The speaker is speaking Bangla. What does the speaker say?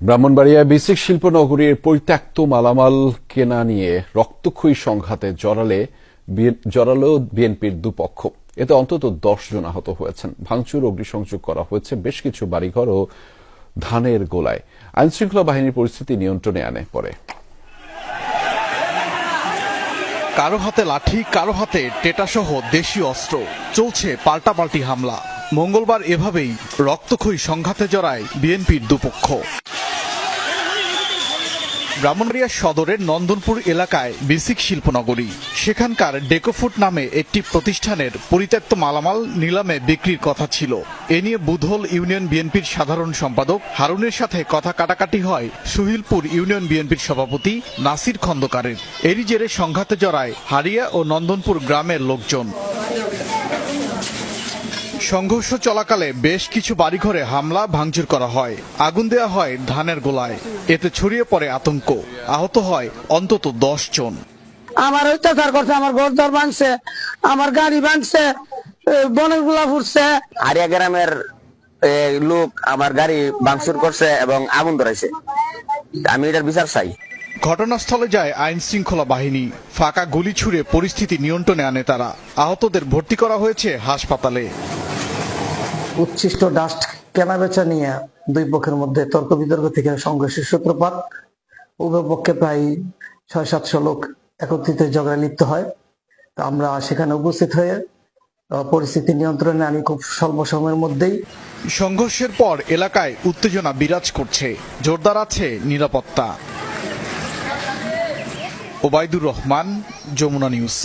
ব্রাহ্মণবাড়িয়ায় বিসিক শিল্পনগরীর পরিত্যক্ত মালামাল কেনা নিয়ে রক্তক্ষয়ী সংঘাতে জড়ালো বিএনপির দুপক্ষ। এতে অন্তত 10 জন আহত হয়েছেন। ভাঙচুর, অগ্নিসংযোগ করা হয়েছে বেশ কিছু বাড়িঘর ও ধানের গোলায়। আইনশৃঙ্খলা বাহিনীর পরিস্থিতি নিয়ন্ত্রণে আনে পরে। কারো হাতে লাঠি, কারো হাতে টেটাসহ দেশীয় অস্ত্র, চলছে পাল্টাপাল্টি হামলা। মঙ্গলবার এভাবেই রক্তক্ষয়ী সংঘাতে জড়ায় বিএনপির দুপক্ষ। ব্রাহ্মণবাড়িয়া সদরের নন্দনপুর এলাকায় বিসিক শিল্পনগরী, সেখানকার ডেকোফুড নামে একটি প্রতিষ্ঠানের পরিত্যক্ত মালামাল নিলামে বিক্রির কথা ছিল। এ নিয়ে বুধল ইউনিয়ন বিএনপির সাধারণ সম্পাদক হারুনের সাথে কথা কাটাকাটি হয় সুহিলপুর ইউনিয়ন বিএনপির সভাপতি নাসির খন্দকারের। এরই জেরে সংঘাতে জড়ায় হারিয়া ও নন্দনপুর গ্রামের লোকজন। সংঘর্ষ চলাকালে বেশ কিছু বাড়িঘরে হামলা, ভাঙচুর করা হয়, আগুন দেওয়া হয় ধানের গোলায়। এতে ছড়িয়ে পড়ে আতঙ্ক, আহত হয় অন্তত 10 জন। আমার অত্যাচার করছে, আমার ঘরদর ভাঙছে, আমার গাড়ি ভাঙছে, বনের গুলা ফুটছে। আরিয়া গ্রামের লোক আমার গাড়ি ভাঙচুর করছে এবং আগুন ধরাইছে। আমি এটার বিচার চাই। ঘটনাস্থলে যায় আইন শৃঙ্খলা বাহিনী। ফাঁকা গুলি ছুড়ে পরিস্থিতি নিয়ন্ত্রণে আনে তারা। আহতদের ভর্তি করা হয়েছে হাসপাতালে। উচ্ছিষ্ট ডাস্ট কেনাবেচা নিয়ে দুই পক্ষের মধ্যে তর্ক বিতর্ক থেকে সংঘর্ষের সূত্রপাত। উভয় পক্ষে প্রায় 600-700 লোক একত্রিত ঝগড়ায় লিপ্ত হয়। তো আমরা সেখানে উপস্থিত হয়ে পরিস্থিতি নিয়ন্ত্রণে আনি খুব স্বল্প সময়ের মধ্যেই। সংঘর্ষের পর এলাকায় উত্তেজনা বিরাজ করছে, জোরদার আছে নিরাপত্তা। ওবায়দুর রহমান, যমুনা নিউজ।